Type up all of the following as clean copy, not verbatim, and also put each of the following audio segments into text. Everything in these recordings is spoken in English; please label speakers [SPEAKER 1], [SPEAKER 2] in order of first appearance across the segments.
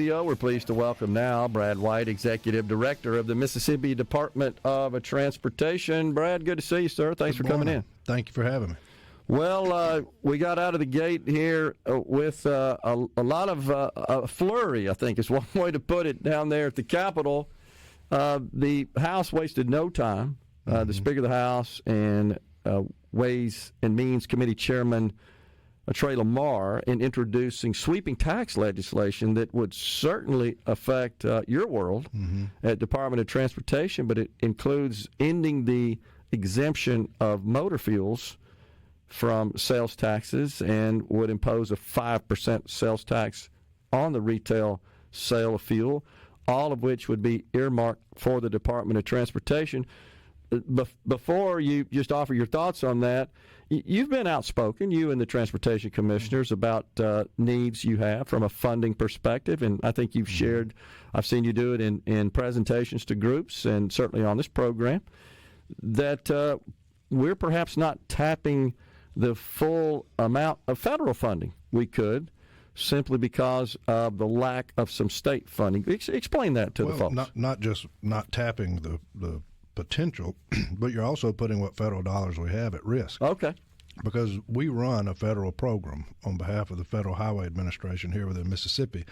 [SPEAKER 1] We're pleased to welcome now Brad White, Executive Director of the Mississippi Department of Transportation. Brad, good to see you, sir. Thanks for coming in.
[SPEAKER 2] Thank you for having me.
[SPEAKER 1] Well, we got out of the gate here with a lot of a flurry, I think is one way to put it, down there at the Capitol. The House wasted no time. The Speaker of the House and Ways and Means Committee Chairman Trey Lamar in introducing sweeping tax legislation that would certainly affect your world at Department of Transportation, but it includes ending the exemption of motor fuels from sales taxes and would impose a 5% sales tax on the retail sale of fuel, all of which would be earmarked for the Department of Transportation. Before you just offer your thoughts on that, you've been outspoken, you and the transportation commissioners, about needs you have from a funding perspective, and I think you've shared, I've seen you do it in presentations to groups and certainly on this program, that we're perhaps not tapping the full amount of federal funding we could, simply because of the lack of some state funding. Explain that to the folks.
[SPEAKER 2] Not just not tapping the potential, but you're also putting what federal dollars we have at risk.
[SPEAKER 1] Okay.
[SPEAKER 2] Because we run a federal program on behalf of the Federal Highway Administration here within Mississippi,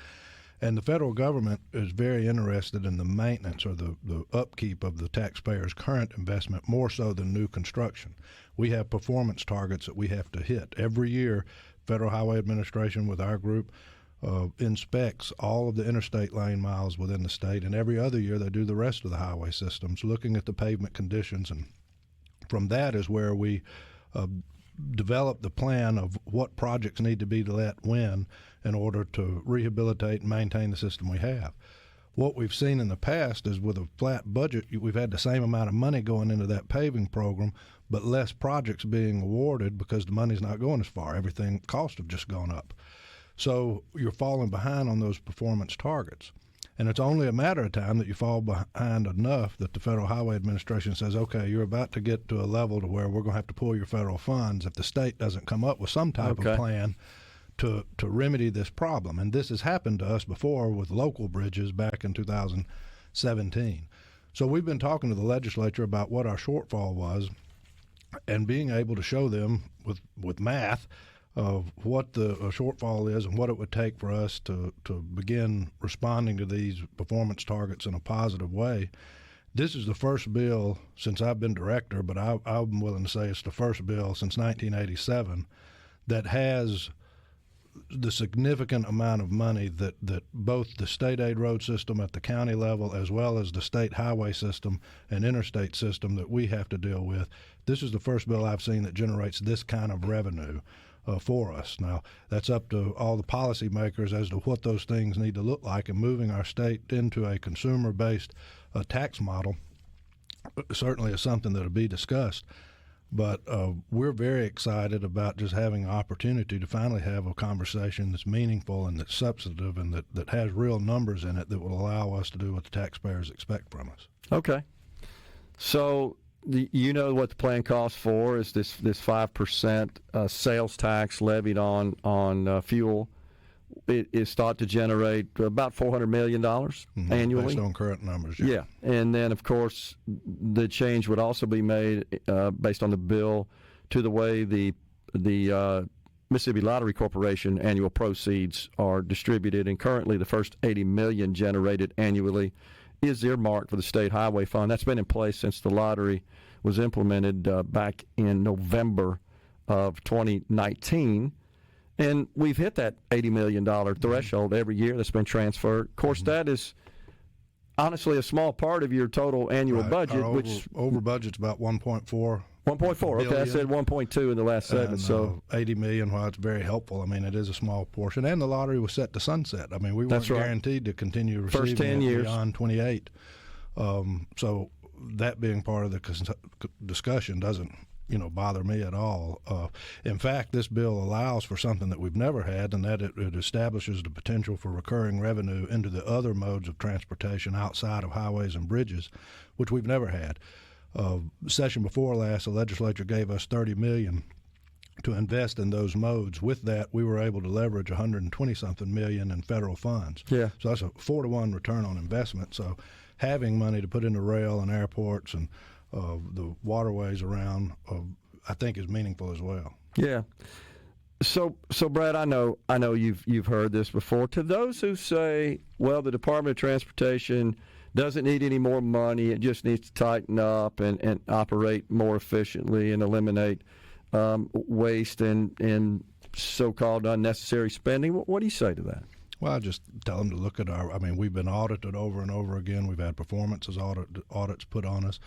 [SPEAKER 2] and the federal government is very interested in the maintenance or the upkeep of the taxpayers' current investment more so than new construction. We have performance targets that we have to hit. Every year, Federal Highway Administration with our group inspects all of the interstate lane miles within the state, and every other year they do the rest of the highway systems, looking at the pavement conditions, and from that is where we develop the plan of what projects need to be let when in order to rehabilitate and maintain the system we have. What we've seen in the past is with a flat budget, we've had the same amount of money going into that paving program, but less projects being awarded because the money's not going as far. Everything, costs have just gone up. So you're falling behind on those performance targets. And it's only a matter of time that you fall behind enough that the Federal Highway Administration says, okay, you're about to get to a level to where we're going to have to pull your federal funds if the state doesn't come up with some type of plan to remedy this problem. And this has happened to us before with local bridges back in 2017. So we've been talking to the legislature about what our shortfall was and being able to show them with math of what the shortfall is and what it would take for us to begin responding to these performance targets in a positive way. This is the first bill since I've been director, but I'm willing to say it's the first bill since 1987 that has the significant amount of money that both the state aid road system at the county level as well as the state highway system and interstate system that we have to deal with. This is the first bill I've seen that generates this kind of revenue for us. Now, that's up to all the policymakers as to what those things need to look like, and moving our state into a consumer-based tax model certainly is something that will be discussed. But we're very excited about just having an opportunity to finally have a conversation that's meaningful and that's substantive and that has real numbers in it that will allow us to do what the taxpayers expect from us.
[SPEAKER 1] Okay. So you know what the plan calls for is this 5% sales tax levied on fuel. It is thought to generate about $400 million annually. Based
[SPEAKER 2] on current numbers,
[SPEAKER 1] yeah. And then, of course, the change would also be made based on the bill to the way the Mississippi Lottery Corporation annual proceeds are distributed. And currently, the first $80 million generated annually is earmarked for the State Highway Fund. That's been in place since the lottery was implemented back in November of 2019. And we've hit that $80 million threshold every year that's been transferred. Of course, that is honestly a small part of your total annual budget.
[SPEAKER 2] Our over budget's about 1.4.
[SPEAKER 1] 1.4. Okay, I said 1.2 in the last segment.
[SPEAKER 2] And,
[SPEAKER 1] so
[SPEAKER 2] $80 million, while it's very helpful, I mean, it is a small portion. And the lottery was set to sunset. I mean, we weren't guaranteed to continue receiving
[SPEAKER 1] first 10 years
[SPEAKER 2] beyond 28. So that being part of the discussion doesn't bother me at all. In fact, this bill allows for something that we've never had, and that it establishes the potential for recurring revenue into the other modes of transportation outside of highways and bridges, which we've never had. Session before last, the legislature gave us $30 million to invest in those modes. With that, we were able to leverage $120-something million in federal funds.
[SPEAKER 1] Yeah.
[SPEAKER 2] So that's a 4-to-1 return on investment. So having money to put into rail and airports and the waterways around, I think is meaningful as well.
[SPEAKER 1] Yeah. So Brad, I know you've heard this before. To those who say, well, the Department of Transportation doesn't need any more money, it just needs to tighten up and operate more efficiently and eliminate waste and so-called unnecessary spending. What do you say to that?
[SPEAKER 2] Well, I just tell them to look at we've been audited over and over again. We've had performances audits put on us.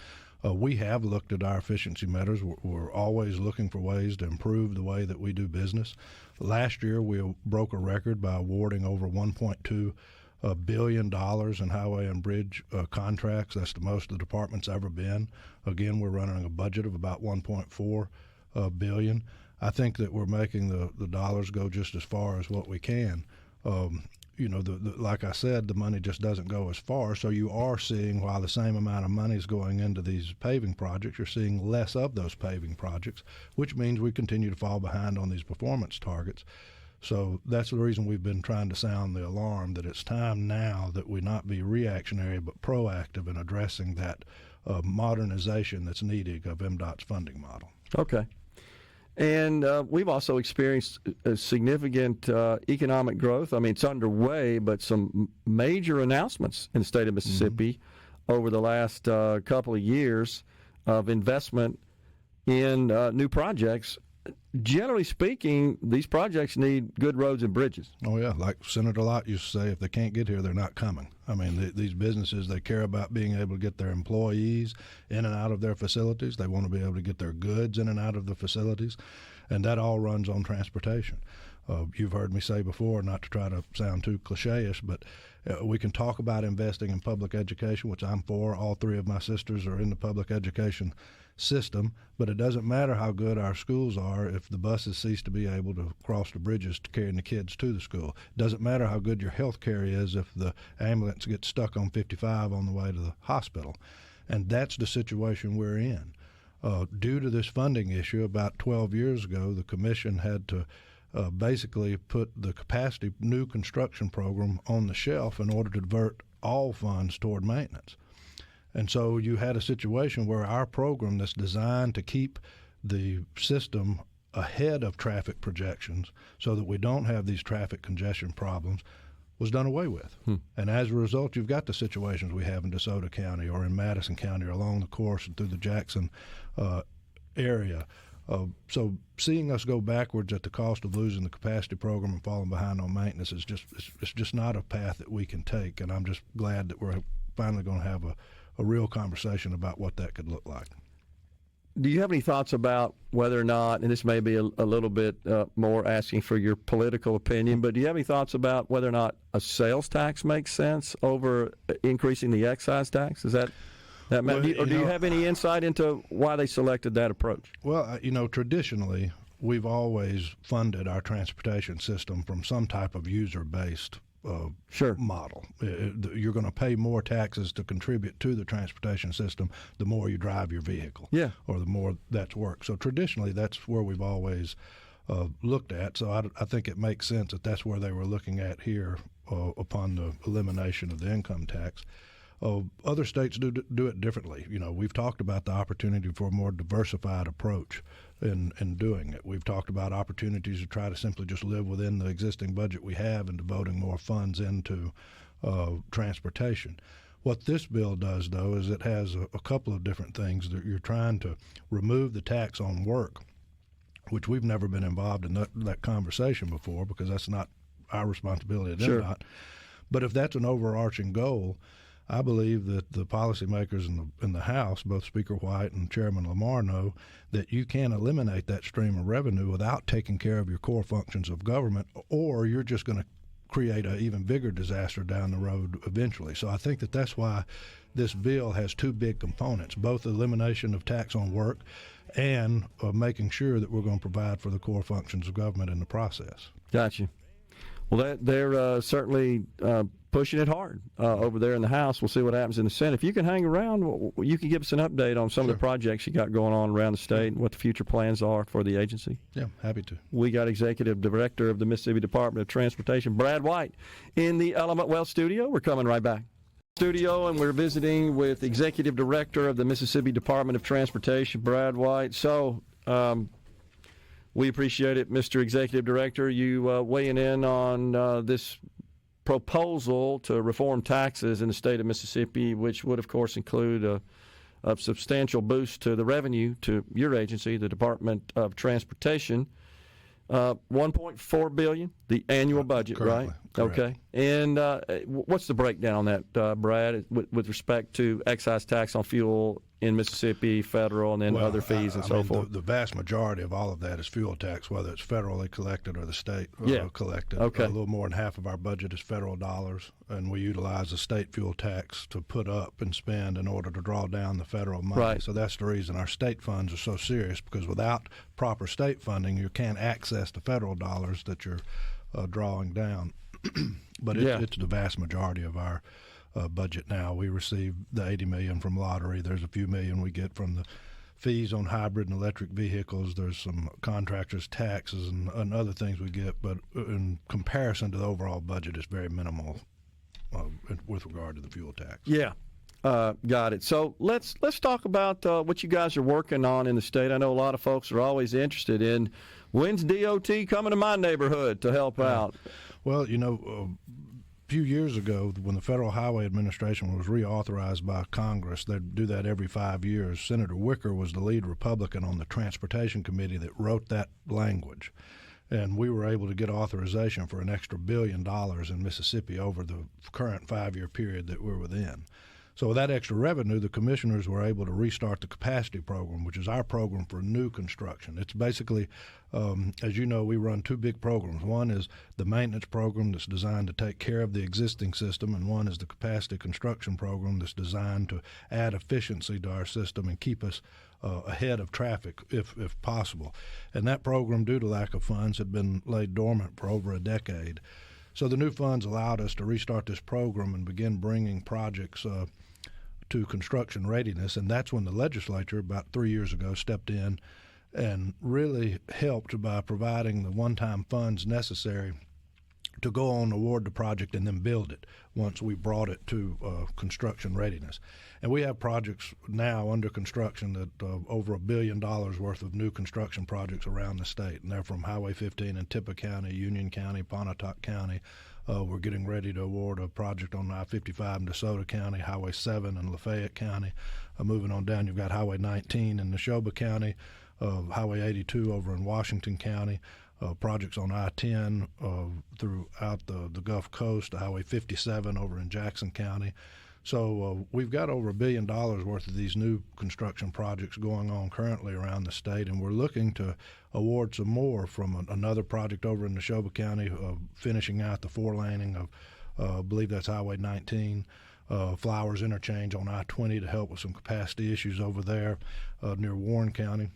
[SPEAKER 2] We have looked at our efficiency measures. We're always looking for ways to improve the way that we do business. Last year, we broke a record by awarding over $1.2 billion in highway and bridge contracts. That's the most the department's ever been. Again, we're running a budget of about $1.4 billion. I think that we're making the dollars go just as far as what we can. Like I said, the money just doesn't go as far. So you are seeing, while the same amount of money is going into these paving projects, you're seeing less of those paving projects, which means we continue to fall behind on these performance targets. So that's the reason we've been trying to sound the alarm that it's time now that we not be reactionary but proactive in addressing that modernization that's needed of MDOT's funding model.
[SPEAKER 1] Okay. And we've also experienced a significant economic growth. I mean, it's underway, but some major announcements in the state of Mississippi over the last couple of years of investment in new projects. Generally speaking, these projects need good roads and bridges.
[SPEAKER 2] Oh, yeah. Like Senator Lott used to say, if they can't get here, they're not coming. I mean, these businesses, they care about being able to get their employees in and out of their facilities. They want to be able to get their goods in and out of the facilities, and that all runs on transportation. You've heard me say before, not to try to sound too cliche-ish, but we can talk about investing in public education, which I'm for. All three of my sisters are in the public education system, but it doesn't matter how good our schools are if the buses cease to be able to cross the bridges to carrying the kids to the school. It doesn't matter how good your health care is if the ambulance gets stuck on 55 on the way to the hospital. And that's the situation we're in. Due to this funding issue, about 12 years ago, the commission had to basically put the capacity new construction program on the shelf in order to divert all funds toward maintenance. And so you had a situation where our program that's designed to keep the system ahead of traffic projections so that we don't have these traffic congestion problems was done away with. And as a result, you've got the situations we have in DeSoto County or in Madison County or along the course and through the Jackson area. So seeing us go backwards at the cost of losing the capacity program and falling behind on maintenance is just not a path that we can take. And I'm just glad that we're finally going to have a real conversation about what that could look like.
[SPEAKER 1] Do you have any thoughts about whether or not, and this may be a little bit more asking for your political opinion, but do you have any thoughts about whether or not a sales tax makes sense over increasing the excise tax? Is that do you have any insight into why they selected that approach? Well,
[SPEAKER 2] traditionally, we've always funded our transportation system from some type of user-based model. You're going to pay more taxes to contribute to the transportation system the more you drive your vehicle, or the more that's worked. So traditionally, that's where we've always looked at. So I think it makes sense that that's where they were looking at here upon the elimination of the income tax. Other states do it differently. We've talked about the opportunity for a more diversified approach in doing it. We've talked about opportunities to try to simply just live within the existing budget we have and devoting more funds into transportation. What this bill does, though, is it has a couple of different things. That you're trying to remove the tax on work, which we've never been involved in that conversation before because that's not our responsibility at MDOT. But if that's an overarching goal, I believe that the policymakers in the House, both Speaker White and Chairman Lamar, know that you can't eliminate that stream of revenue without taking care of your core functions of government, or you're just going to create an even bigger disaster down the road eventually. So I think that that's why this bill has two big components, both the elimination of tax on work and making sure that we're going to provide for the core functions of government in the process.
[SPEAKER 1] Gotcha. Well, they're certainly pushing it hard over there in the House. We'll see what happens in the Senate. If you can hang around, you can give us an update on some of the projects you got going on around the state and what the future plans are for the agency.
[SPEAKER 2] Yeah, happy to.
[SPEAKER 1] We got Executive Director of the Mississippi Department of Transportation, Brad White, in the Element Wealth studio. We're coming right back. Studio, and we're visiting with Executive Director of the Mississippi Department of Transportation, Brad White. So, we appreciate it, Mr. Executive Director, you weighing in on this proposal to reform taxes in the state of Mississippi, which would, of course, include a substantial boost to the revenue to your agency, the Department of Transportation. $1.4 billion, the annual budget,
[SPEAKER 2] Currently,
[SPEAKER 1] right?
[SPEAKER 2] correct.
[SPEAKER 1] Okay. And what's the breakdown on that, Brad, with respect to excise tax on fuel in Mississippi, federal, and then other fees and so forth?
[SPEAKER 2] The vast majority of all of that is fuel tax, whether it's federally collected or the state collected.
[SPEAKER 1] Okay.
[SPEAKER 2] A little more than half of our budget is federal dollars, and we utilize the state fuel tax to put up and spend in order to draw down the federal money.
[SPEAKER 1] Right.
[SPEAKER 2] So that's the reason our state funds are so serious, because without proper state funding, you can't access the federal dollars that you're drawing down. But it's the vast majority of our budget now. We receive the $80 million from lottery. There's a few million we get from the fees on hybrid and electric vehicles. There's some contractors' taxes and other things we get, but in comparison to the overall budget, it's very minimal with regard to the fuel tax.
[SPEAKER 1] Yeah. Got it. So let's talk about what you guys are working on in the state. I know a lot of folks are always interested in when's DOT coming to my neighborhood to help out.
[SPEAKER 2] Well, a few years ago, when the Federal Highway Administration was reauthorized by Congress, they do that every 5 years. Senator Wicker was the lead Republican on the Transportation Committee that wrote that language. And we were able to get authorization for an extra $1 billion in Mississippi over the current 5-year period that we're within. So with that extra revenue, the commissioners were able to restart the capacity program, which is our program for new construction. It's basically, as you know, we run two big programs. One is the maintenance program that's designed to take care of the existing system, and one is the capacity construction program that's designed to add efficiency to our system and keep us ahead of traffic if possible. And that program, due to lack of funds, had been laid dormant for over a decade. So the new funds allowed us to restart this program and begin bringing projects to construction readiness, and that's when the legislature about 3 years ago stepped in and really helped by providing the one-time funds necessary to go on, award the project, and then build it once we brought it to construction readiness. And we have projects now under construction that over $1 billion worth of new construction projects around the state, and they're from Highway 15 in Tippah County, Union County, Pontotoc County. We're getting ready to award a project on I-55 in DeSoto County, Highway 7 in Lafayette County. Moving on down, you've got Highway 19 in Neshoba County, Highway 82 over in Washington County, projects on I-10 throughout the Gulf Coast, Highway 57 over in Jackson County. So we've got over $1 billion worth of these new construction projects going on currently around the state, and we're looking to award some more from another project over in Neshoba County, finishing out the four-laning of, I believe that's Highway 19, Flowers Interchange on I-20 to help with some capacity issues over there near Warren County.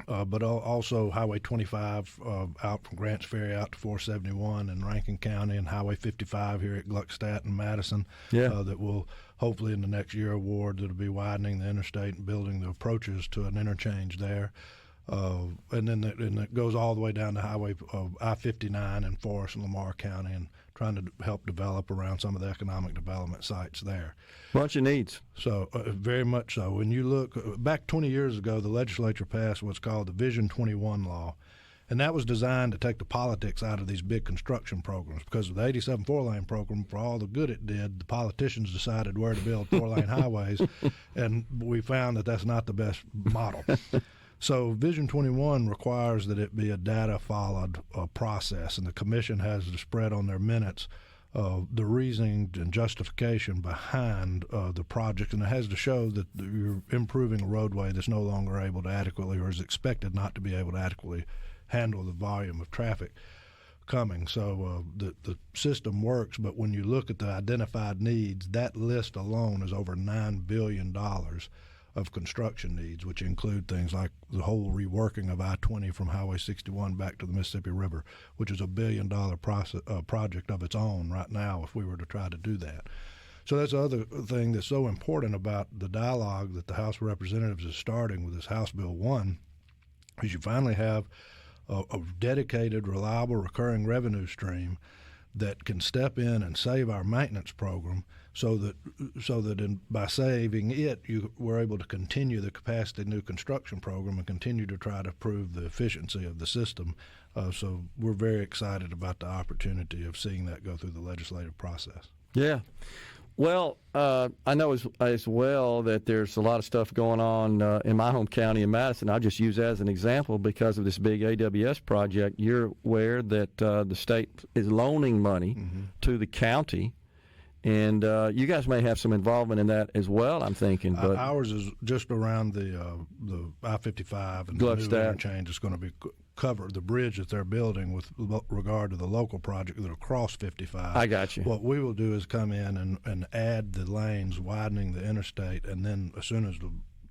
[SPEAKER 2] But also Highway 25 out from Grants Ferry out to 471 in Rankin County, and Highway 55 here at Gluckstadt and Madison that will hopefully in the next year award that'll be widening the interstate and building the approaches to an interchange there. And then it goes all the way down to Highway I-59 in Forest and Lamar County, and trying to help develop around some of the economic development sites there.
[SPEAKER 1] Bunch of needs.
[SPEAKER 2] So very much so. When you look back 20 years ago, the legislature passed what's called the Vision 21 law, and that was designed to take the politics out of these big construction programs, because of the 87 four-lane program, for all the good it did, the politicians decided where to build four-lane highways, and we found that that's not the best model. So Vision 21 requires that it be a data-followed process, and the commission has to spread on their minutes the reasoning and justification behind the project, and it has to show that you're improving a roadway that's no longer able to adequately, or is expected not to be able to adequately handle the volume of traffic coming. So the system works, but when you look at the identified needs, that list alone is over $9 billion of construction needs, which include things like the whole reworking of I-20 from Highway 61 back to the Mississippi River, which is $1 billion project of its own right now if we were to try to do that. So that's the other thing that's so important about the dialogue that the House of Representatives is starting with this House Bill 1, is you finally have a dedicated, reliable, recurring revenue stream that can step in and save our maintenance program so that by saving it, we're able to continue the capacity new construction program and continue to try to improve the efficiency of the system. So we're very excited about the opportunity of seeing that go through the legislative process.
[SPEAKER 1] Yeah. Well, I know as well that there's a lot of stuff going on in my home county in Madison. I'll just use that as an example because of this big AWS project. You're aware that the state is loaning money to the county, and you guys may have some involvement in that as well, I'm thinking. But
[SPEAKER 2] ours is just around the I-55 and the new interchange is going to be cover the bridge that they're building with regard to the local project that will cross 55.
[SPEAKER 1] I got you.
[SPEAKER 2] What we will do is come in and add the lanes, widening the interstate, and then as soon as the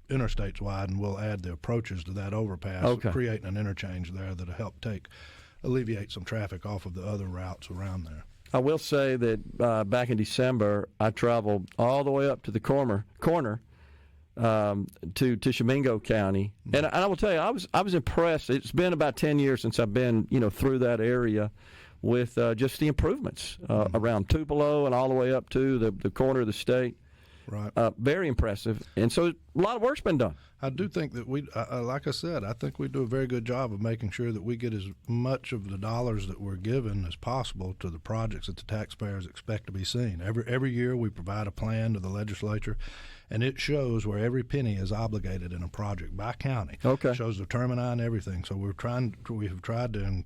[SPEAKER 2] interstate's widen, we'll add the approaches to that overpass, creating an interchange there that'll help alleviate some traffic off of the other routes around there.
[SPEAKER 1] I will say that back in December, I traveled all the way up to the corner to Tishomingo County, and I will tell you, I was impressed. It's been about 10 years since I've been, through that area, with just the improvements around Tupelo and all the way up to the corner of the state.
[SPEAKER 2] Right.
[SPEAKER 1] Very impressive, and so a lot of work's been done.
[SPEAKER 2] I do think that like I said, I think we do a very good job of making sure that we get as much of the dollars that we're given as possible to the projects that the taxpayers expect to be seen. Every year we provide a plan to the legislature, and it shows where every penny is obligated in a project by county.
[SPEAKER 1] Okay.
[SPEAKER 2] It shows the termini and everything. So we have tried to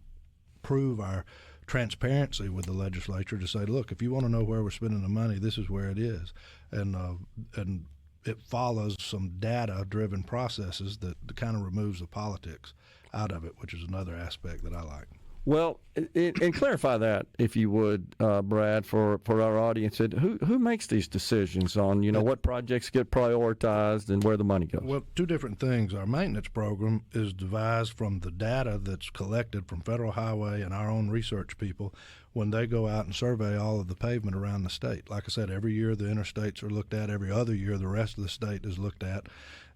[SPEAKER 2] improve our transparency with the legislature to say, look, if you want to know where we're spending the money, this is where it is, and it follows some data-driven processes that kind of removes the politics out of it, which is another aspect that I like.
[SPEAKER 1] Well, and clarify that, if you would, Brad, for our audience. Who makes these decisions on, what projects get prioritized and where the money goes?
[SPEAKER 2] Well, two different things. Our maintenance program is devised from the data that's collected from Federal Highway and our own research people when they go out and survey all of the pavement around the state. Like I said, every year the interstates are looked at. Every other year the rest of the state is looked at.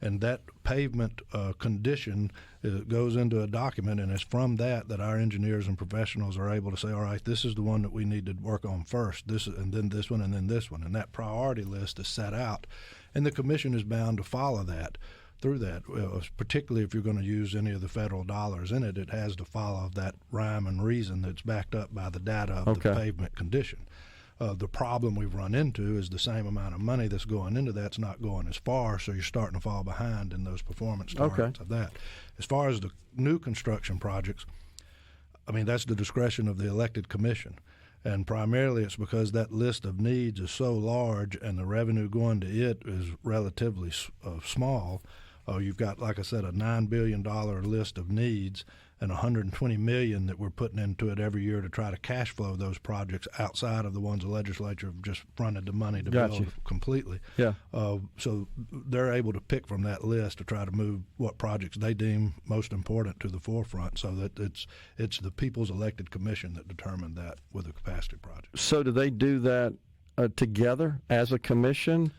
[SPEAKER 2] And that pavement condition goes into a document, and it's from that our engineers and professionals are able to say, all right, this is the one that we need to work on first, and then this one, and then this one. And that priority list is set out, and the commission is bound to follow that. Through that, particularly if you're going to use any of the federal dollars in it, it has to follow that rhyme and reason that's backed up by the data of the pavement condition. The problem we've run into is the same amount of money that's going into that's not going as far, so you're starting to fall behind in those performance targets of that. As far as the new construction projects, I mean, that's the discretion of the elected commission. And primarily it's because that list of needs is so large and the revenue going to it is relatively small. You've got, like I said, a $9 billion list of needs and $120 million that we're putting into it every year to try to cash flow those projects outside of the ones the legislature have just fronted the money to build completely.
[SPEAKER 1] Yeah.
[SPEAKER 2] So they're able to pick from that list to try to move what projects they deem most important to the forefront, so that it's the people's elected commission that determined that with a capacity project.
[SPEAKER 1] So do they do that together as a commission?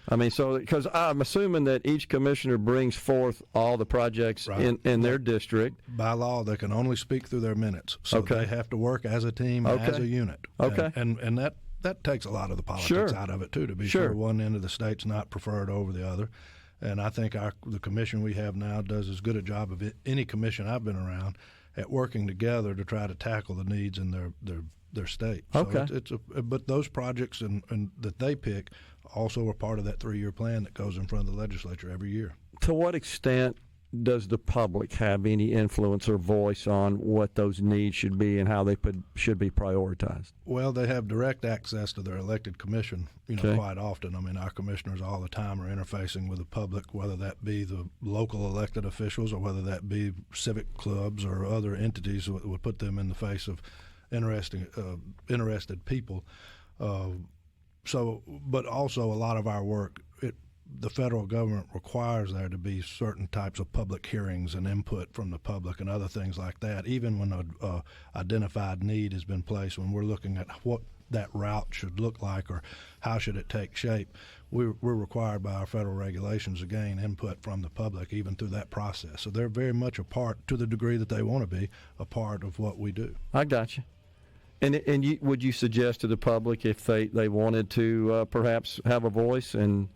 [SPEAKER 1] I mean, so because I'm assuming that each commissioner brings forth all the projects in their district.
[SPEAKER 2] By law, they can only speak through their minutes, so they have to work as a team, as a unit.
[SPEAKER 1] Okay.
[SPEAKER 2] And that takes a lot of the politics out of it, too, to be sure. One end of the state's not preferred over the other. And I think the commission we have now does as good a job of any commission I've been around at working together to try to tackle the needs in their state.
[SPEAKER 1] Okay.
[SPEAKER 2] So but those projects and that they pick also are part of that 3-year plan that goes in front of the legislature every year.
[SPEAKER 1] To what extent does the public have any influence or voice on what those needs should be and how they should be prioritized?
[SPEAKER 2] Well, they have direct access to their elected commission, quite often. I mean, our commissioners all the time are interfacing with the public, whether that be the local elected officials or whether that be civic clubs or other entities that would put them in the face of interested people. But also a lot of our work, the federal government requires there to be certain types of public hearings and input from the public and other things like that, even when a identified need has been placed, when we're looking at what that route should look like or how should it take shape. We're required by our federal regulations to gain input from the public even through that process. So they're very much a part, to the degree that they want to be, a part of what we do.
[SPEAKER 1] I got you. And would you suggest to the public, if they wanted to perhaps have a voice and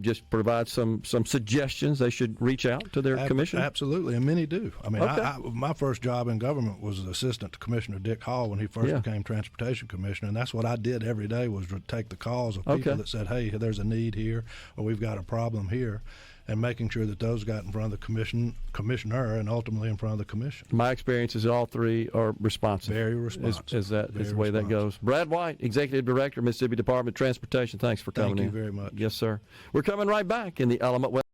[SPEAKER 1] just provide some suggestions, they should reach out to their commissioner?
[SPEAKER 2] Absolutely, and many do. I mean,
[SPEAKER 1] Okay.
[SPEAKER 2] my first job in government was as assistant to Commissioner Dick Hall when he first became Transportation Commissioner, and that's what I did every day, was to take the calls of people that said, hey, there's a need here, or we've got a problem here, and making sure that those got in front of the commissioner and ultimately in front of the commission.
[SPEAKER 1] My experience is all three are responsive.
[SPEAKER 2] Very responsive.
[SPEAKER 1] Is the way that goes. Brad White, Executive Director, Mississippi Department of Transportation, thanks for coming in.
[SPEAKER 2] Thank you very much.
[SPEAKER 1] Yes, sir. We're coming right back in the Element Wealth.